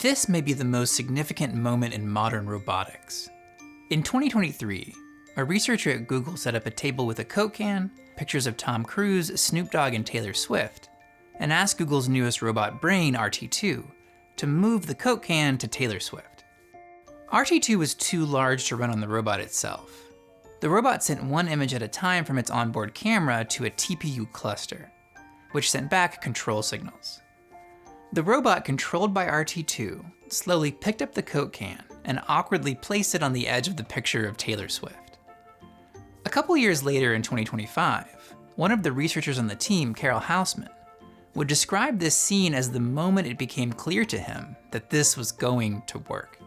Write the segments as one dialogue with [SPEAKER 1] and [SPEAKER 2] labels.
[SPEAKER 1] This may be the most significant moment in modern robotics. In 2023, a researcher at Google set up a table with a Coke can, pictures of Tom Cruise, Snoop Dogg, and Taylor Swift, and asked Google's newest robot brain, RT2, to move the Coke can to Taylor Swift. RT2 was too large to run on the robot itself. The robot sent one image at a time from its onboard camera to a TPU cluster, which sent back control signals. The robot, controlled by RT2, slowly picked up the Coke can and awkwardly placed it on the edge of the picture of Taylor Swift. A couple years later in 2025, one of the researchers on the team, Carol Houseman, would describe this scene as the moment it became clear to him that this was going to work.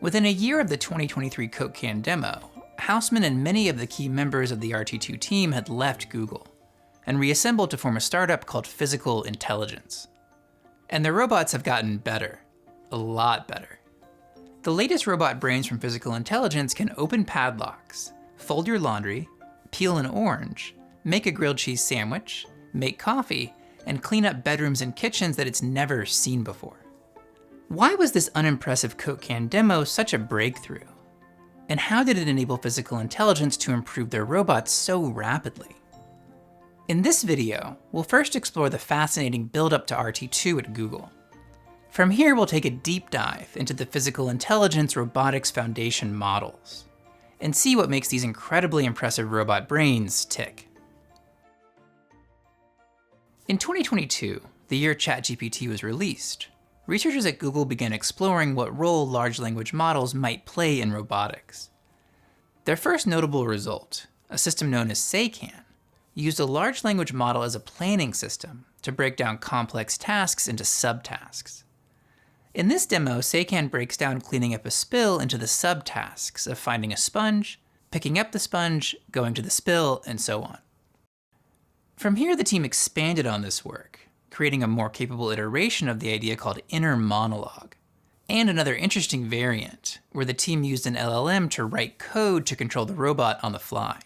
[SPEAKER 1] Within a year of the 2023 Coke can demo, Houseman and many of the key members of the RT2 team had left Google and reassembled to form a startup called Physical Intelligence. And their robots have gotten better, a lot better. The latest robot brains from Physical Intelligence can open padlocks, fold your laundry, peel an orange, make a grilled cheese sandwich, make coffee, and clean up bedrooms and kitchens that it's never seen before. Why was this unimpressive Coke can demo such a breakthrough? And how did it enable Physical Intelligence to improve their robots so rapidly? In this video, we'll first explore the fascinating build-up to RT2 at Google. From here, we'll take a deep dive into the Physical Intelligence Robotics Foundation models, and see what makes these incredibly impressive robot brains tick. In 2022, the year ChatGPT was released, researchers at Google began exploring what role large language models might play in robotics. Their first notable result, a system known as SayCan, used a large language model as a planning system to break down complex tasks into subtasks. In this demo, SayCan breaks down cleaning up a spill into the subtasks of finding a sponge, picking up the sponge, going to the spill, and so on. From here, the team expanded on this work, creating a more capable iteration of the idea called inner monologue, and another interesting variant, where the team used an LLM to write code to control the robot on the fly.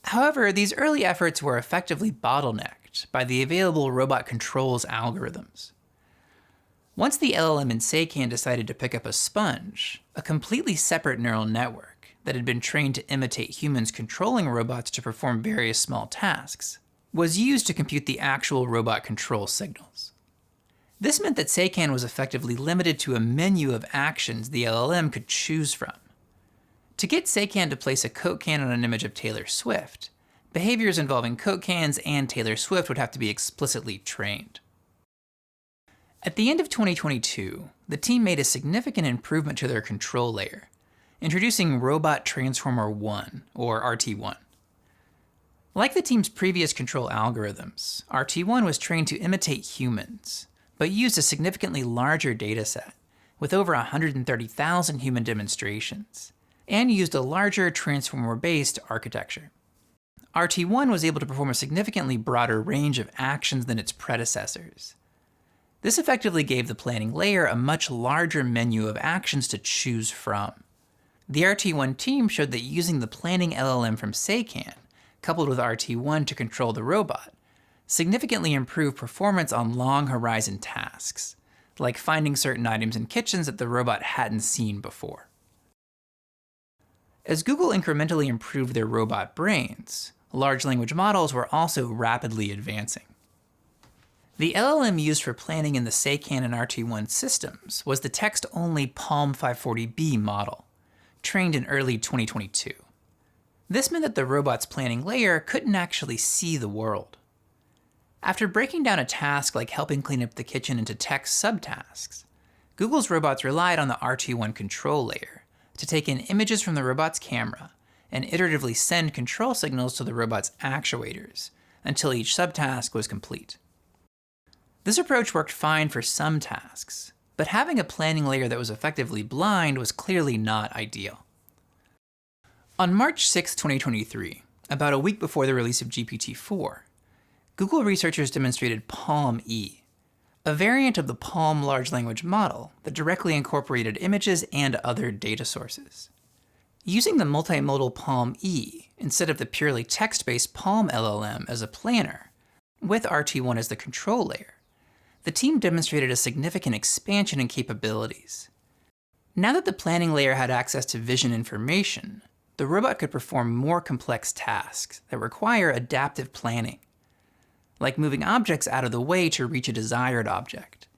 [SPEAKER 1] However, these early efforts were effectively bottlenecked by the available robot controls algorithms. Once the LLM in SayCan decided to pick up a sponge, a completely separate neural network that had been trained to imitate humans controlling robots to perform various small tasks was used to compute the actual robot control signals. This meant that SayCan was effectively limited to a menu of actions the LLM could choose from. To get SayCan to place a Coke can on an image of Taylor Swift, behaviors involving Coke cans and Taylor Swift would have to be explicitly trained. At the end of 2022, the team made a significant improvement to their control layer, introducing Robot Transformer 1, or RT1. Like the team's previous control algorithms, RT1 was trained to imitate humans, but used a significantly larger dataset, with over 130,000 human demonstrations, and used a larger transformer-based architecture. RT1 was able to perform a significantly broader range of actions than its predecessors. This effectively gave the planning layer a much larger menu of actions to choose from. The RT1 team showed that using the planning LLM from SayCan, coupled with RT1 to control the robot, significantly improved performance on long horizon tasks, like finding certain items in kitchens that the robot hadn't seen before. As Google incrementally improved their robot brains, large language models were also rapidly advancing. The LLM used for planning in the SayCan and RT1 systems was the text-only Palm 540B model, trained in early 2022. This meant that the robot's planning layer couldn't actually see the world. After breaking down a task like helping clean up the kitchen into text subtasks, Google's robots relied on the RT1 control layer to take in images from the robot's camera and iteratively send control signals to the robot's actuators until each subtask was complete. This approach worked fine for some tasks, but having a planning layer that was effectively blind was clearly not ideal. On March 6, 2023, about a week before the release of GPT-4, Google researchers demonstrated Palm-E, a variant of the Palm large language model that directly incorporated images and other data sources. Using the multimodal Palm-E instead of the purely text-based Palm LLM as a planner, with RT1 as the control layer, the team demonstrated a significant expansion in capabilities. Now that the planning layer had access to vision information, the robot could perform more complex tasks that require adaptive planning, like moving objects out of the way to reach a desired object,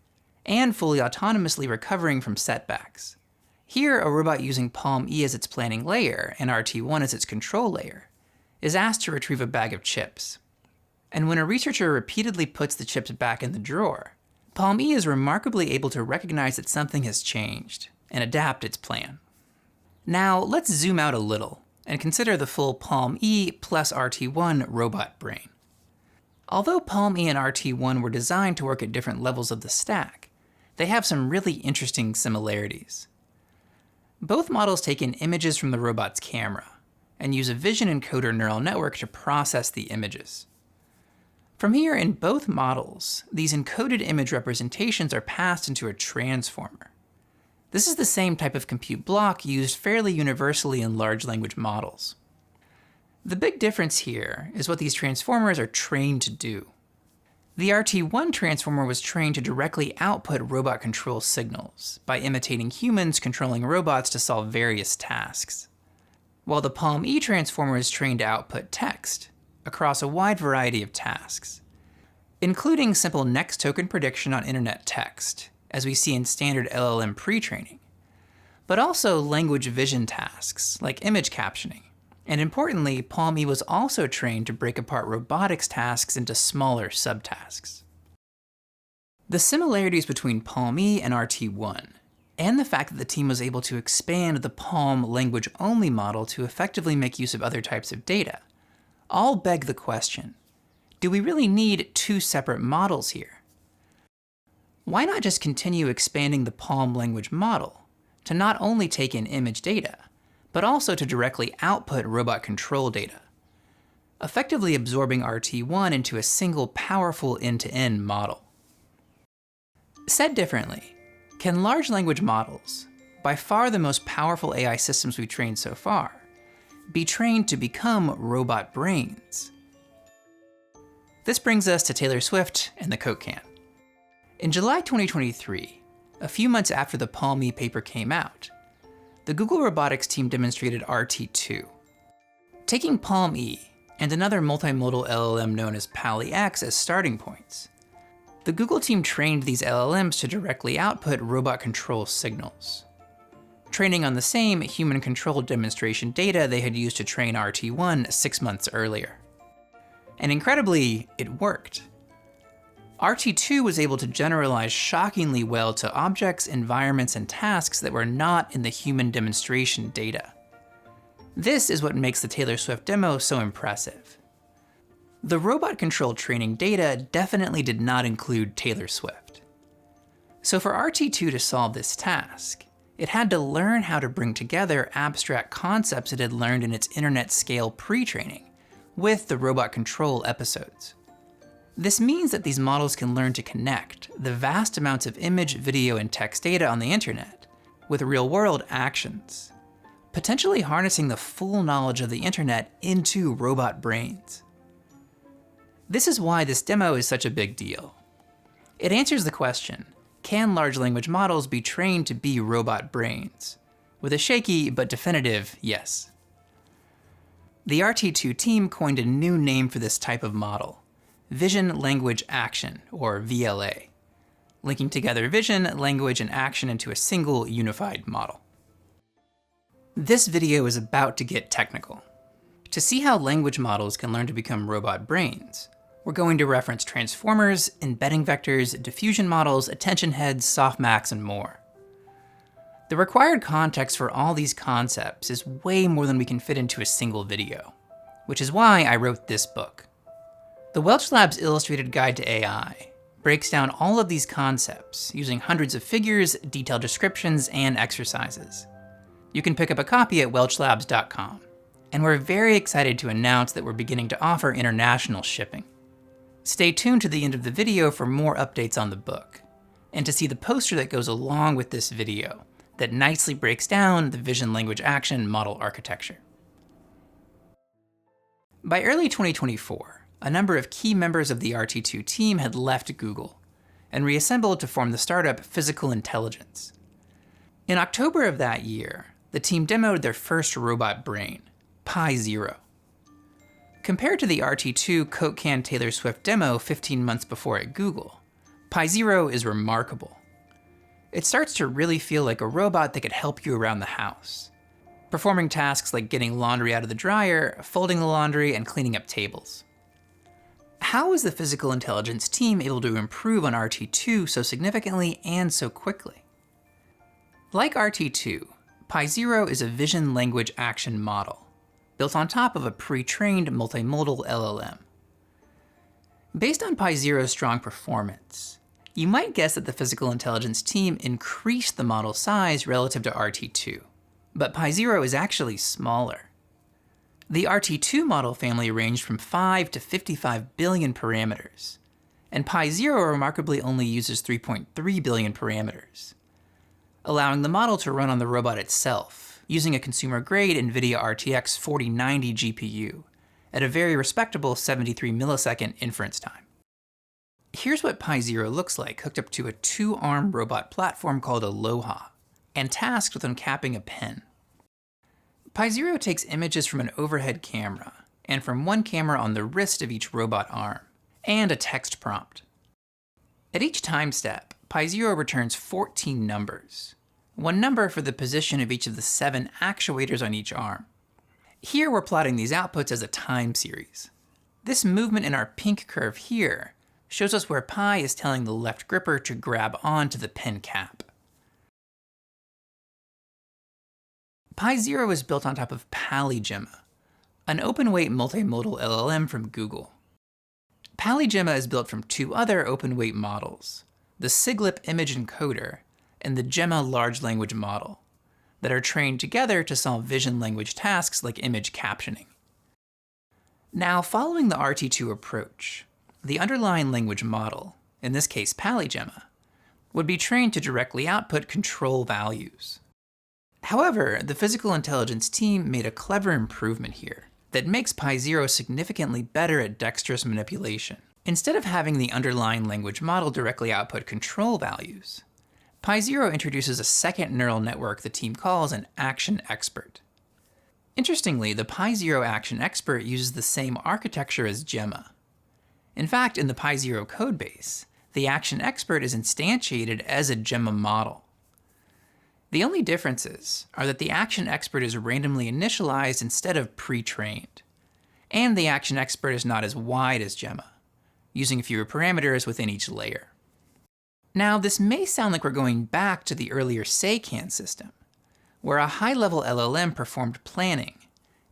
[SPEAKER 1] and fully autonomously recovering from setbacks. Here, a robot using Palm-E as its planning layer and RT1 as its control layer is asked to retrieve a bag of chips. And when a researcher repeatedly puts the chips back in the drawer, Palm-E is remarkably able to recognize that something has changed and adapt its plan. Now, let's zoom out a little and consider the full Palm-E plus RT1 robot brain. Although Palm-E and RT1 were designed to work at different levels of the stack, they have some really interesting similarities. Both models take in images from the robot's camera and use a vision encoder neural network to process the images. From here, in both models, these encoded image representations are passed into a transformer. This is the same type of compute block used fairly universally in large language models. The big difference here is what these transformers are trained to do. The RT1 transformer was trained to directly output robot control signals by imitating humans controlling robots to solve various tasks, while the Palm-E transformer is trained to output text across a wide variety of tasks, including simple next token prediction on internet text, as we see in standard LLM pre-training, but also language vision tasks like image captioning. And importantly, Palm-E was also trained to break apart robotics tasks into smaller subtasks. The similarities between Palm-E and RT1, and the fact that the team was able to expand the Palm language-only model to effectively make use of other types of data, all beg the question, do we really need two separate models here? Why not just continue expanding the Palm language model to not only take in image data, but also to directly output robot control data, effectively absorbing RT1 into a single powerful end-to-end model? Said differently, can large language models, by far the most powerful AI systems we've trained so far, be trained to become robot brains? This brings us to Taylor Swift and the Coke can. In July 2023, a few months after the Palm-E paper came out, the Google Robotics team demonstrated RT2. Taking Palm-E and another multimodal LLM known as PaliX as starting points, the Google team trained these LLMs to directly output robot control signals, training on the same human-controlled demonstration data they had used to train RT1 6 months earlier. And incredibly, it worked. RT2 was able to generalize shockingly well to objects, environments, and tasks that were not in the human demonstration data. This is what makes the Taylor Swift demo so impressive. The robot control training data definitely did not include Taylor Swift. So for RT2 to solve this task, it had to learn how to bring together abstract concepts it had learned in its internet scale pre-training with the robot control episodes. This means that these models can learn to connect the vast amounts of image, video, and text data on the internet with real-world actions, potentially harnessing the full knowledge of the internet into robot brains. This is why this demo is such a big deal. It answers the question, can large language models be trained to be robot brains? With a shaky but definitive yes. The RT2 team coined a new name for this type of model, Vision Language Action, or VLA, linking together vision, language, and action into a single unified model. This video is about to get technical. To see how language models can learn to become robot brains, we're going to reference transformers, embedding vectors, diffusion models, attention heads, softmax, and more. The required context for all these concepts is way more than we can fit into a single video, which is why I wrote this book. The Welch Lab's Illustrated Guide to AI breaks down all of these concepts using hundreds of figures, detailed descriptions, and exercises. You can pick up a copy at welchlabs.com, and we're very excited to announce that we're beginning to offer international shipping. Stay tuned to the end of the video for more updates on the book, and to see the poster that goes along with this video that nicely breaks down the vision language action model architecture. By early 2024, a number of key members of the RT2 team had left Google, and reassembled to form the startup Physical Intelligence. In October of that year, the team demoed their first robot brain, Pi0. Compared to the RT2 Coke Can Taylor Swift demo 15 months before at Google, Pi0 is remarkable. It starts to really feel like a robot that could help you around the house, performing tasks like getting laundry out of the dryer, folding the laundry, and cleaning up tables. How was the Physical Intelligence team able to improve on RT2 so significantly and so quickly? Like RT2, Pi0 is a vision language action model, built on top of a pre-trained multimodal LLM. Based on Pi0's strong performance, you might guess that the Physical Intelligence team increased the model size relative to RT2, but Pi0 is actually smaller. The RT2 model family ranged from 5 to 55 billion parameters, and Pi0 remarkably only uses 3.3 billion parameters, allowing the model to run on the robot itself, using a consumer-grade NVIDIA RTX 4090 GPU at a very respectable 73 millisecond inference time. Here's what Pi0 looks like hooked up to a 2-arm robot platform called Aloha, and tasked with uncapping a pen. Pi0 takes images from an overhead camera, and from one camera on the wrist of each robot arm, and a text prompt. At each time step, Pi0 returns 14 numbers, one number for the position of each of the 7 actuators on each arm. Here we're plotting these outputs as a time series. This movement in our pink curve here shows us where Pi is telling the left gripper to grab onto the pen cap. Pi0 is built on top of PaliGemma, an open-weight multimodal LLM from Google. PaliGemma is built from 2 other open-weight models, the SIGLIP image encoder and the Gemma large language model, that are trained together to solve vision language tasks like image captioning. Now, following the RT2 approach, the underlying language model, in this case PaliGemma, would be trained to directly output control values. However, the Physical Intelligence team made a clever improvement here that makes Pi0 significantly better at dexterous manipulation. Instead of having the underlying language model directly output control values, Pi0 introduces a second neural network the team calls an action expert. Interestingly, the Pi0 action expert uses the same architecture as Gemma. In fact, in the Pi0 codebase, the action expert is instantiated as a Gemma model. The only differences are that the action expert is randomly initialized instead of pre-trained, and the action expert is not as wide as Gemma, using fewer parameters within each layer. Now, this may sound like we're going back to the earlier SayCan system, where a high-level LLM performed planning,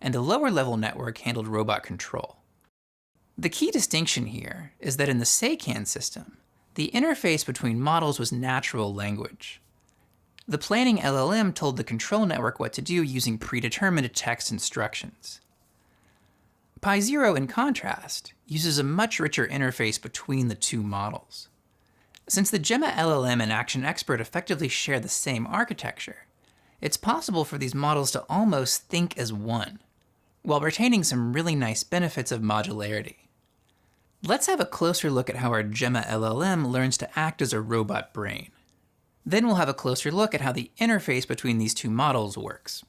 [SPEAKER 1] and a lower-level network handled robot control. The key distinction here is that in the SayCan system, the interface between models was natural language. The planning LLM told the control network what to do using predetermined text instructions. Pi0, in contrast, uses a much richer interface between the 2 models. Since the Gemma LLM and Action Expert effectively share the same architecture, it's possible for these models to almost think as one, while retaining some really nice benefits of modularity. Let's have a closer look at how our Gemma LLM learns to act as a robot brain. Then we'll have a closer look at how the interface between these 2 models works.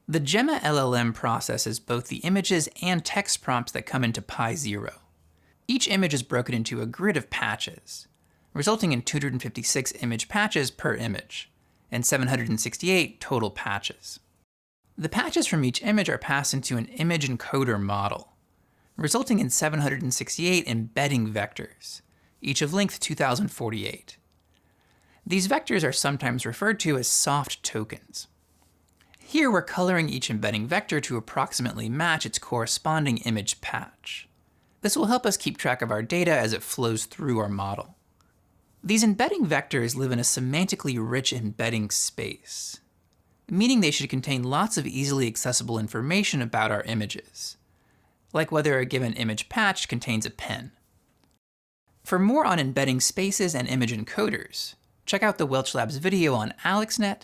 [SPEAKER 1] The Gemma LLM processes both the images and text prompts that come into Pi0. Each image is broken into a grid of patches, resulting in 256 image patches per image, and 768 total patches. The patches from each image are passed into an image encoder model, resulting in 768 embedding vectors, each of length 2048. These vectors are sometimes referred to as soft tokens. Here we're coloring each embedding vector to approximately match its corresponding image patch. This will help us keep track of our data as it flows through our model. These embedding vectors live in a semantically rich embedding space, meaning they should contain lots of easily accessible information about our images, like whether a given image patch contains a pen. For more on embedding spaces and image encoders, check out the Welch Labs video on AlexNet,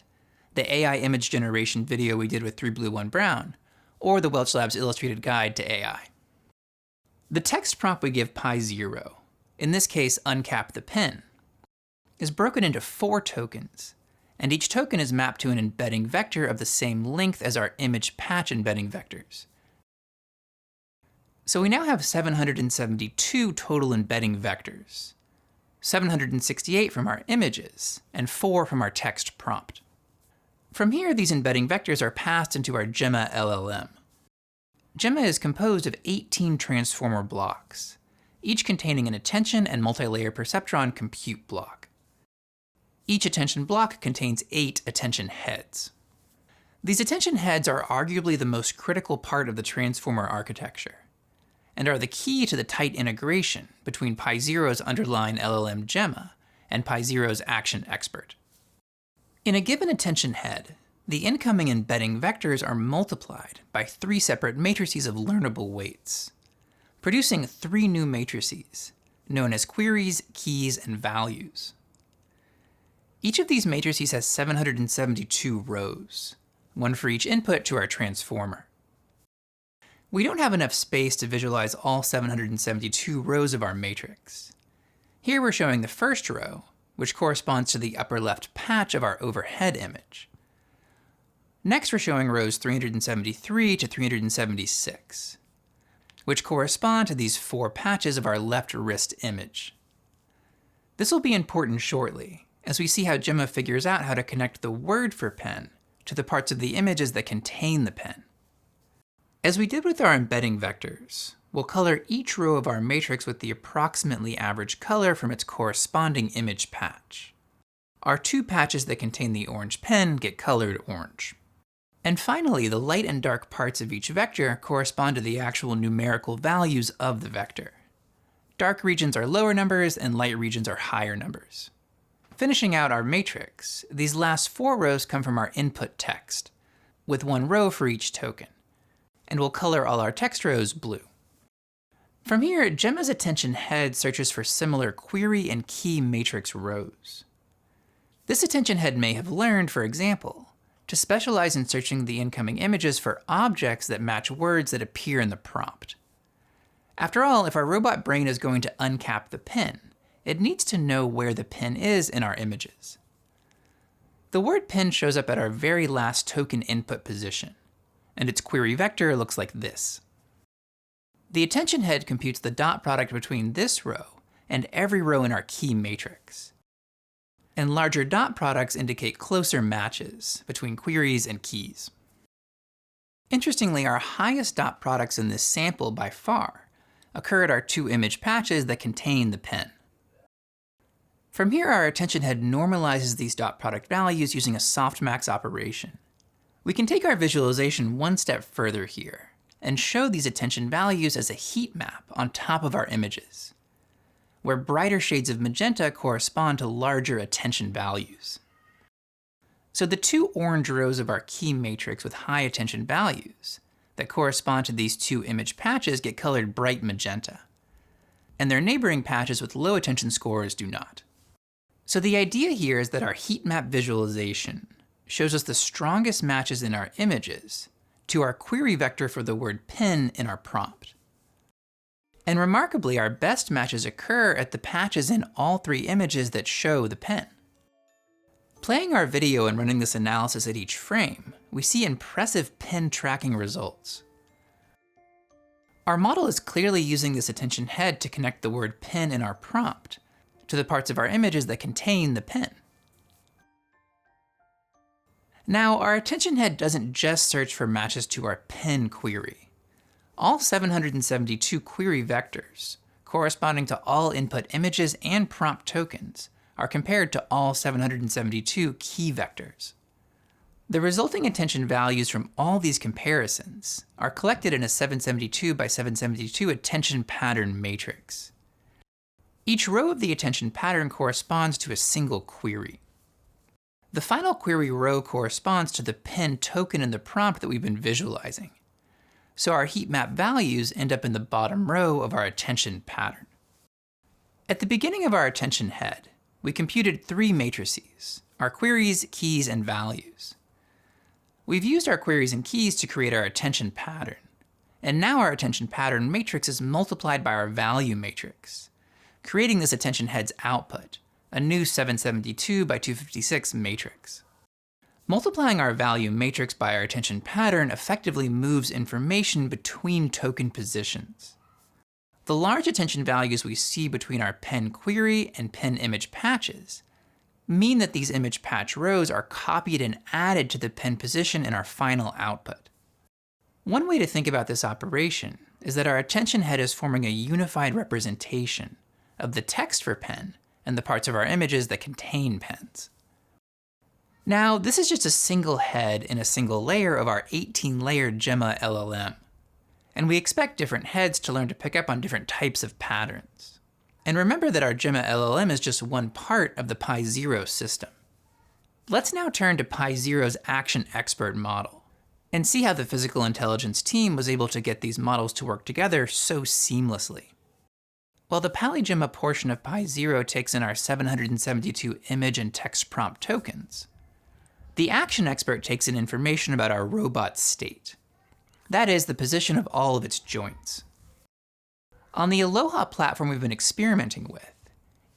[SPEAKER 1] the AI image generation video we did with 3Blue1Brown, or the Welch Labs illustrated guide to AI. The text prompt we give Pi0, in this case uncap the pen, is broken into 4 tokens, and each token is mapped to an embedding vector of the same length as our image patch embedding vectors. So we now have 772 total embedding vectors, 768 from our images, and 4 from our text prompt. From here, these embedding vectors are passed into our Gemma LLM. Gemma is composed of 18 transformer blocks, each containing an attention and multi-layer perceptron compute block. Each attention block contains 8 attention heads. These attention heads are arguably the most critical part of the transformer architecture, and are the key to the tight integration between Pi0's underlying LLM Gemma and Pi0's action expert. In a given attention head, the incoming embedding vectors are multiplied by 3 separate matrices of learnable weights, producing 3 new matrices, known as queries, keys, and values. Each of these matrices has 772 rows, one for each input to our transformer. We don't have enough space to visualize all 772 rows of our matrix. Here we're showing the first row, which corresponds to the upper left patch of our overhead image. Next, we're showing rows 373 to 376, which correspond to these 4 patches of our left wrist image. This will be important shortly, as we see how Gemma figures out how to connect the word for pen to the parts of the images that contain the pen. As we did with our embedding vectors, we'll color each row of our matrix with the approximately average color from its corresponding image patch. Our 2 patches that contain the orange pen get colored orange. And finally, the light and dark parts of each vector correspond to the actual numerical values of the vector. Dark regions are lower numbers and light regions are higher numbers. Finishing out our matrix, these last 4 rows come from our input text, with 1 row for each token, and we'll color all our text rows blue. From here, Gemma's attention head searches for similar query and key matrix rows. This attention head may have learned, for example, to specialize in searching the incoming images for objects that match words that appear in the prompt. After all, if our robot brain is going to uncap the pin, it needs to know where the pin is in our images. The word pin shows up at our very last token input position, and its query vector looks like this. The attention head computes the dot product between this row and every row in our key matrix. And larger dot products indicate closer matches between queries and keys. Interestingly, our highest dot products in this sample by far occur at our 2 image patches that contain the pin. From here, our attention head normalizes these dot product values using a softmax operation. We can take our visualization 1 step further here and show these attention values as a heat map on top of our images, where brighter shades of magenta correspond to larger attention values. So the 2 orange rows of our key matrix with high attention values that correspond to these 2 image patches get colored bright magenta, and their neighboring patches with low attention scores do not. So the idea here is that our heat map visualization shows us the strongest matches in our images to our query vector for the word pin in our prompt. And remarkably, our best matches occur at the patches in all 3 images that show the pin. Playing our video and running this analysis at each frame, we see impressive pin tracking results. Our model is clearly using this attention head to connect the word pin in our prompt to the parts of our images that contain the pin. Now, our attention head doesn't just search for matches to our pin query. All 772 query vectors, corresponding to all input images and prompt tokens, are compared to all 772 key vectors. The resulting attention values from all these comparisons are collected in a 772 by 772 attention pattern matrix. Each row of the attention pattern corresponds to a single query. The final query row corresponds to the pin token in the prompt that we've been visualizing. So our heat map values end up in the bottom row of our attention pattern. At the beginning of our attention head, we computed 3 matrices, our queries, keys, and values. We've used our queries and keys to create our attention pattern, and now our attention pattern matrix is multiplied by our value matrix, creating this attention head's output, a new 772 by 256 matrix. Multiplying our value matrix by our attention pattern effectively moves information between token positions. The large attention values we see between our pen query and pen image patches mean that these image patch rows are copied and added to the pen position in our final output. One way to think about this operation is that our attention head is forming a unified representation of the text for pen and the parts of our images that contain pens. Now, this is just a single head in a single layer of our 18-layer Gemma LLM. And we expect different heads to learn to pick up on different types of patterns. And remember that our Gemma LLM is just one part of the Pi0 system. Let's now turn to Pi0's action expert model and see how the physical intelligence team was able to get these models to work together so seamlessly. While the PaliGemma portion of Pi0 takes in our 772 image and text prompt tokens, the action expert takes in information about our robot's state. That is, the position of all of its joints. On the Aloha platform we've been experimenting with,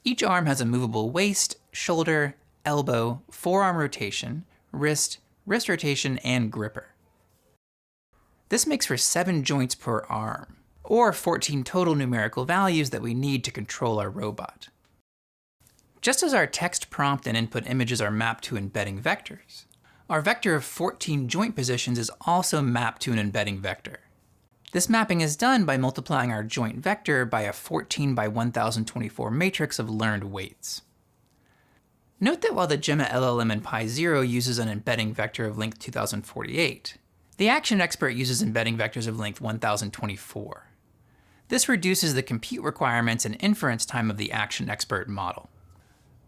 [SPEAKER 1] each arm has a movable waist, shoulder, elbow, forearm rotation, wrist rotation, and gripper. This makes for 7 joints per arm, or 14 total numerical values that we need to control our robot. Just as our text prompt and input images are mapped to embedding vectors, our vector of 14 joint positions is also mapped to an embedding vector. This mapping is done by multiplying our joint vector by a 14 by 1024 matrix of learned weights. Note that while the Gemma LLM in Pi0 uses an embedding vector of length 2048, the action expert uses embedding vectors of length 1024. This reduces the compute requirements and inference time of the action expert model.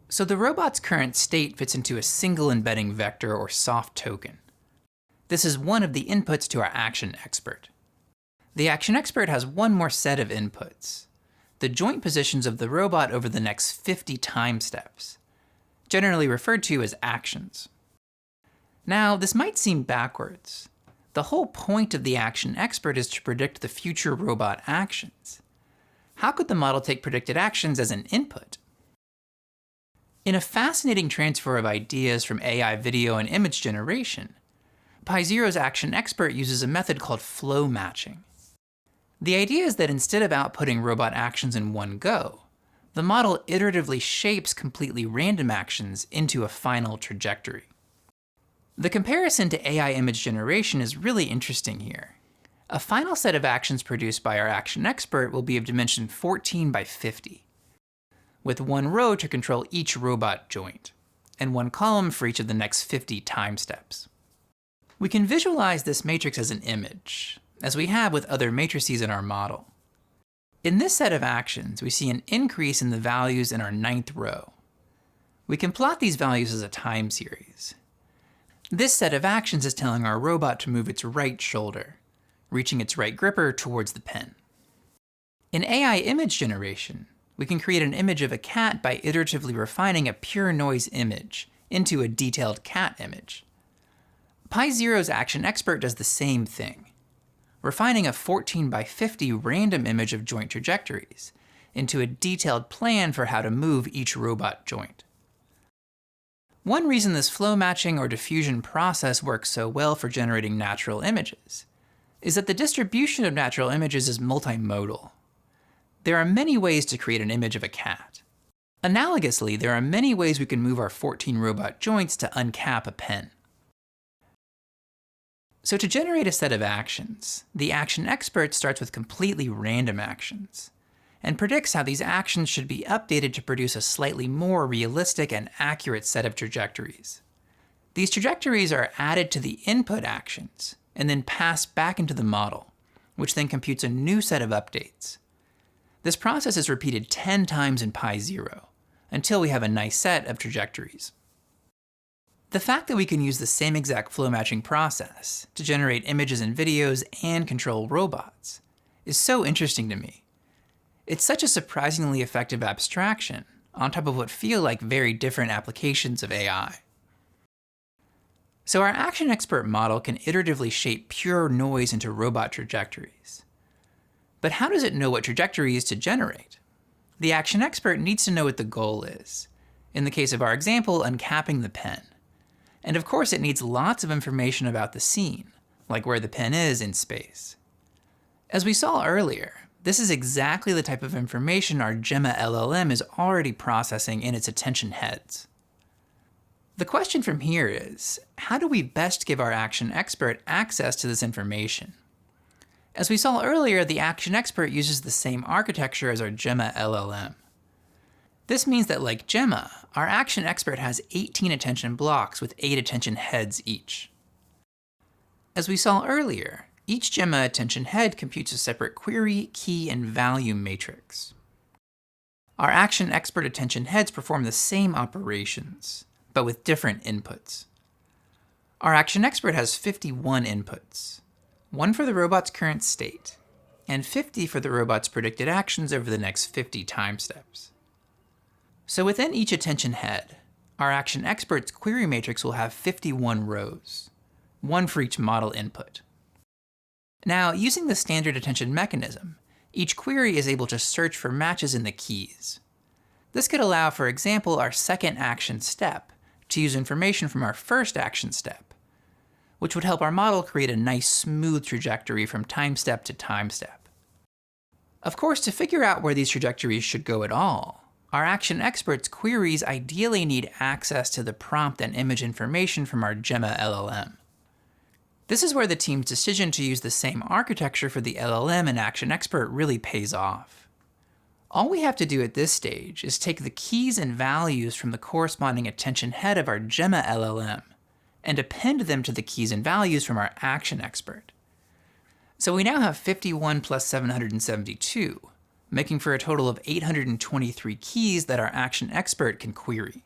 [SPEAKER 1] So the robot's current state fits into a single embedding vector or soft token. This is one of the inputs to our action expert. The action expert has one more set of inputs, the joint positions of the robot over the next 50 time steps, generally referred to as actions. Now, this might seem backwards. The whole point of the action expert is to predict the future robot actions. How could the model take predicted actions as an input? In a fascinating transfer of ideas from AI video and image generation, Pi0's action expert uses a method called flow matching. The idea is that instead of outputting robot actions in one go, the model iteratively shapes completely random actions into a final trajectory. The comparison to AI image generation is really interesting here. A final set of actions produced by our action expert will be of dimension 14 by 50. With one row to control each robot joint, and one column for each of the next 50 time steps. We can visualize this matrix as an image, as we have with other matrices in our model. In this set of actions, we see an increase in the values in our 9th row. We can plot these values as a time series. This set of actions is telling our robot to move its right shoulder, reaching its right gripper towards the pen. In AI image generation, we can create an image of a cat by iteratively refining a pure noise image into a detailed cat image. Pi0's action expert does the same thing, refining a 14 by 50 random image of joint trajectories into a detailed plan for how to move each robot joint. One reason this flow matching or diffusion process works so well for generating natural images is that the distribution of natural images is multimodal. There are many ways to create an image of a cat. Analogously, there are many ways we can move our 14 robot joints to uncap a pen. So to generate a set of actions, the action expert starts with completely random actions, and predicts how these actions should be updated to produce a slightly more realistic and accurate set of trajectories. These trajectories are added to the input actions, and then passed back into the model, which then computes a new set of updates. This process is repeated 10 times in Pi0, until we have a nice set of trajectories. The fact that we can use the same exact flow matching process to generate images and videos and control robots is so interesting to me. It's such a surprisingly effective abstraction on top of what feel like very different applications of AI. So our action expert model can iteratively shape pure noise into robot trajectories. But how does it know what trajectories to generate? The action expert needs to know what the goal is, in the case of our example, uncapping the pen. And of course, it needs lots of information about the scene, like where the pen is in space. As we saw earlier, this is exactly the type of information our Gemma LLM is already processing in its attention heads. The question from here is, how do we best give our action expert access to this information? As we saw earlier, the action expert uses the same architecture as our Gemma LLM. This means that, like Gemma, our action expert has 18 attention blocks with 8 attention heads each. As we saw earlier, each Gemma attention head computes a separate query, key, and value matrix. Our action expert attention heads perform the same operations, but with different inputs. Our action expert has 51 inputs, 1 for the robot's current state, and 50 for the robot's predicted actions over the next 50 time steps. So within each attention head, our action expert's query matrix will have 51 rows, 1 for each model input. Now, using the standard attention mechanism, each query is able to search for matches in the keys. This could allow, for example, our second action step to use information from our first action step, which would help our model create a nice smooth trajectory from time step to time step. Of course, to figure out where these trajectories should go at all, our action expert's queries ideally need access to the prompt and image information from our Gemma LLM. This is where the team's decision to use the same architecture for the LLM and action expert really pays off. All we have to do at this stage is take the keys and values from the corresponding attention head of our Gemma LLM and append them to the keys and values from our action expert. So we now have 51 plus 772, making for a total of 823 keys that our action expert can query.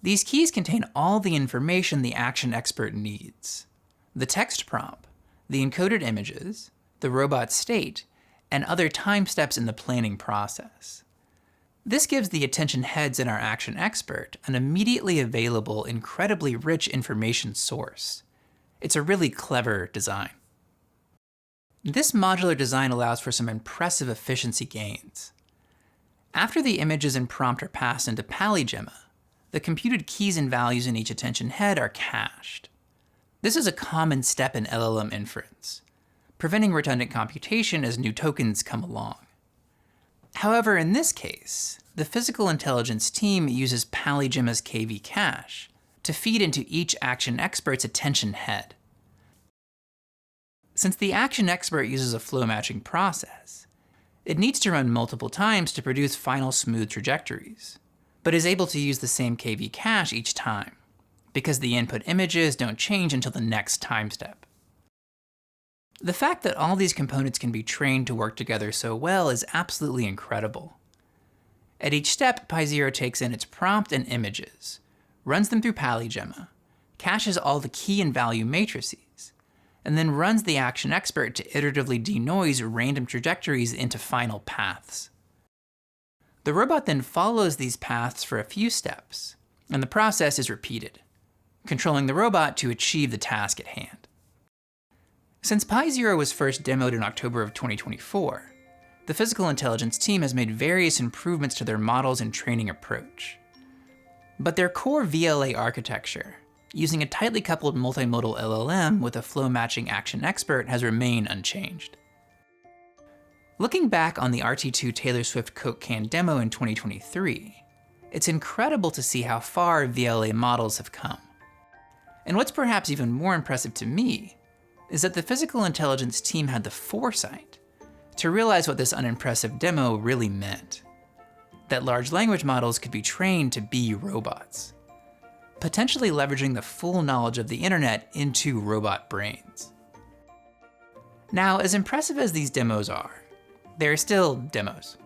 [SPEAKER 1] These keys contain all the information the action expert needs: the text prompt, the encoded images, the robot state, and other time steps in the planning process. This gives the attention heads in our action expert an immediately available, incredibly rich information source. It's a really clever design. This modular design allows for some impressive efficiency gains. After the images and prompt are passed into PaliGemma, the computed keys and values in each attention head are cached. This is a common step in LLM inference, preventing redundant computation as new tokens come along. However, in this case, the physical intelligence team uses PaliGemma's KV cache to feed into each action expert's attention head. Since the action expert uses a flow matching process, it needs to run multiple times to produce final smooth trajectories, but is able to use the same KV cache each time, because the input images don't change until the next time step. The fact that all these components can be trained to work together so well is absolutely incredible. At each step, Pi0 takes in its prompt and images, runs them through PaliGemma, caches all the key and value matrices, and then runs the action expert to iteratively denoise random trajectories into final paths. The robot then follows these paths for a few steps, and the process is repeated, controlling the robot to achieve the task at hand. Since Pi0 was first demoed in October of 2024, the physical intelligence team has made various improvements to their models and training approach. But their core VLA architecture, using a tightly coupled multimodal LLM with a flow matching action expert, has remained unchanged. Looking back on the RT2 Taylor Swift Coke Can demo in 2023, it's incredible to see how far VLA models have come. And what's perhaps even more impressive to me is that the physical intelligence team had the foresight to realize what this unimpressive demo really meant: that large language models could be trained to be robots, potentially leveraging the full knowledge of the internet into robot brains. Now, as impressive as these demos are, they're still demos.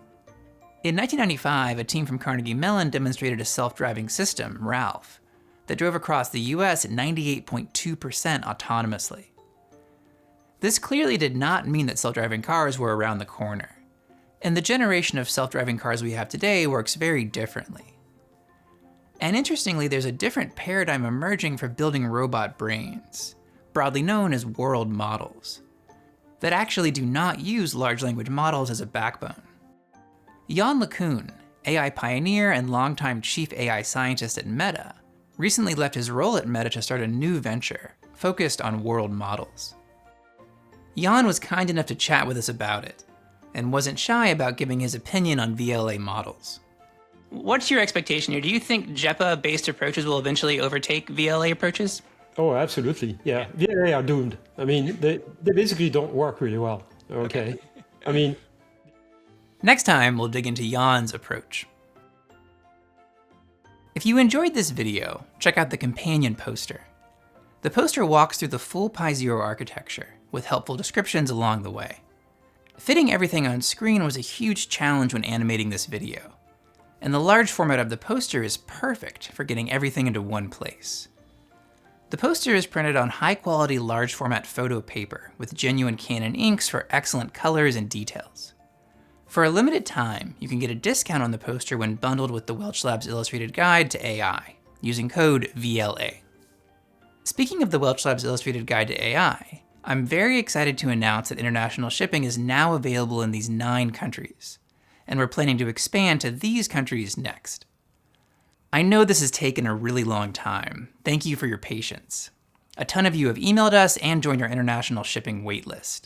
[SPEAKER 1] In 1995, a team from Carnegie Mellon demonstrated a self-driving system, Ralph, that drove across the US at 98.2% autonomously. This clearly did not mean that self-driving cars were around the corner, and the generation of self-driving cars we have today works very differently. And interestingly, there's a different paradigm emerging for building robot brains, broadly known as world models, that actually do not use large language models as a backbone. Yann Lecun, AI pioneer and longtime chief AI scientist at Meta, recently left his role at Meta to start a new venture focused on world models. Yann was kind enough to chat with us about it, and wasn't shy about giving his opinion on VLA models. What's your expectation here? Do you think JEPA-based approaches will eventually overtake VLA approaches?
[SPEAKER 2] Oh, absolutely. Yeah, VLA are doomed. I mean, they basically don't work really well. Okay. I mean...
[SPEAKER 1] Next time, we'll dig into Yann's approach. If you enjoyed this video, check out the companion poster. The poster walks through the full Pi0 architecture, with helpful descriptions along the way. Fitting everything on screen was a huge challenge when animating this video, and the large format of the poster is perfect for getting everything into one place. The poster is printed on high-quality large format photo paper with genuine Canon inks for excellent colors and details. For a limited time, you can get a discount on the poster when bundled with the Welch Labs Illustrated Guide to AI, using code VLA. Speaking of the Welch Labs Illustrated Guide to AI, I'm very excited to announce that international shipping is now available in these 9 countries, and we're planning to expand to these countries next. I know this has taken a really long time. Thank you for your patience. A ton of you have emailed us and joined our international shipping waitlist.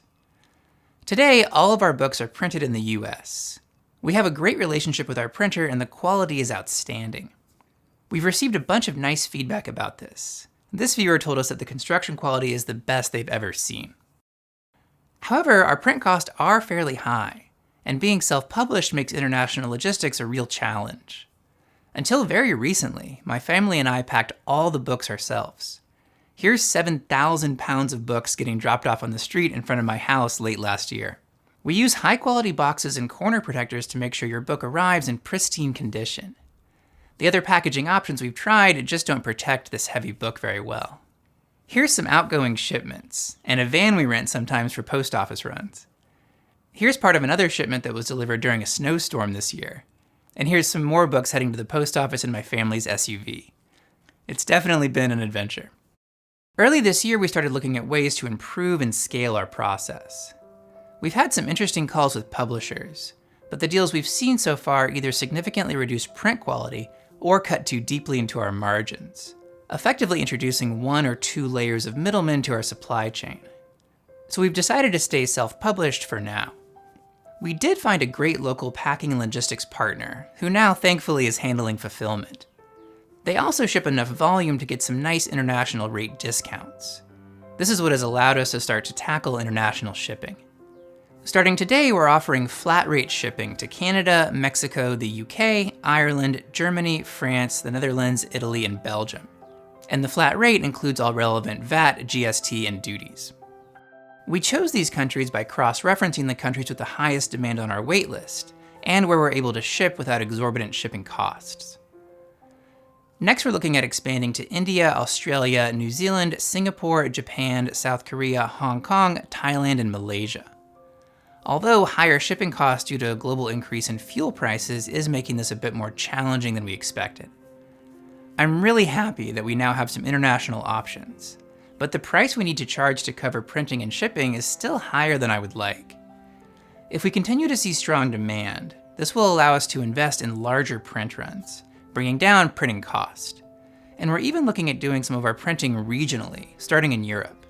[SPEAKER 1] Today, all of our books are printed in the US. We have a great relationship with our printer and the quality is outstanding. We've received a bunch of nice feedback about this. This viewer told us that the construction quality is the best they've ever seen. However, our print costs are fairly high, and being self-published makes international logistics a real challenge. Until very recently, my family and I packed all the books ourselves. Here's 7,000 pounds of books getting dropped off on the street in front of my house late last year. We use high-quality boxes and corner protectors to make sure your book arrives in pristine condition. The other packaging options we've tried just don't protect this heavy book very well. Here's some outgoing shipments, and a van we rent sometimes for post office runs. Here's part of another shipment that was delivered during a snowstorm this year. And here's some more books heading to the post office in my family's SUV. It's definitely been an adventure. Early this year, we started looking at ways to improve and scale our process. We've had some interesting calls with publishers, but the deals we've seen so far either significantly reduce print quality or cut too deeply into our margins, effectively introducing 1 or 2 layers of middlemen to our supply chain. So we've decided to stay self-published for now. We did find a great local packing and logistics partner, who now thankfully is handling fulfillment. They also ship enough volume to get some nice international rate discounts. This is what has allowed us to start to tackle international shipping. Starting today, we're offering flat rate shipping to Canada, Mexico, the UK, Ireland, Germany, France, the Netherlands, Italy, and Belgium. And the flat rate includes all relevant VAT, GST, and duties. We chose these countries by cross-referencing the countries with the highest demand on our waitlist, and where we're able to ship without exorbitant shipping costs. Next, we're looking at expanding to India, Australia, New Zealand, Singapore, Japan, South Korea, Hong Kong, Thailand, and Malaysia. Although higher shipping costs due to a global increase in fuel prices is making this a bit more challenging than we expected. I'm really happy that we now have some international options, but the price we need to charge to cover printing and shipping is still higher than I would like. If we continue to see strong demand, this will allow us to invest in larger print runs, bringing down printing cost. And we're even looking at doing some of our printing regionally, starting in Europe.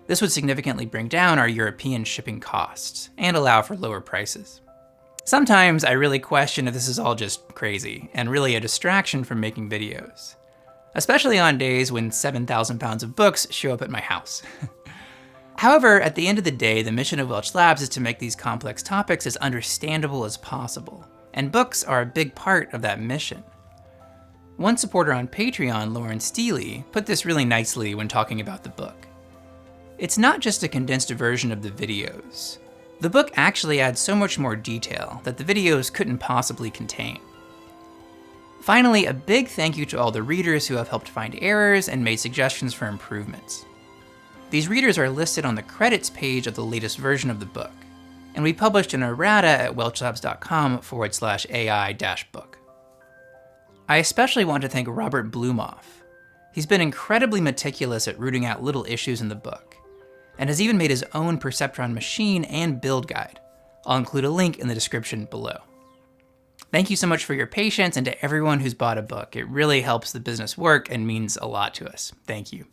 [SPEAKER 1] This would significantly bring down our European shipping costs and allow for lower prices. Sometimes I really question if this is all just crazy and really a distraction from making videos, especially on days when 7,000 pounds of books show up at my house. However, at the end of the day, the mission of Welch Labs is to make these complex topics as understandable as possible, and books are a big part of that mission. One supporter on Patreon, Lauren Steele, put this really nicely when talking about the book. It's not just a condensed version of the videos. The book actually adds so much more detail that the videos couldn't possibly contain. Finally, a big thank you to all the readers who have helped find errors and made suggestions for improvements. These readers are listed on the credits page of the latest version of the book, and we published an errata at welchlabs.com/AI-book. I especially want to thank Robert Blumofe. He's been incredibly meticulous at rooting out little issues in the book, and has even made his own perceptron machine and build guide. I'll include a link in the description below. Thank you so much for your patience, and to everyone who's bought a book. It really helps the business work and means a lot to us. Thank you.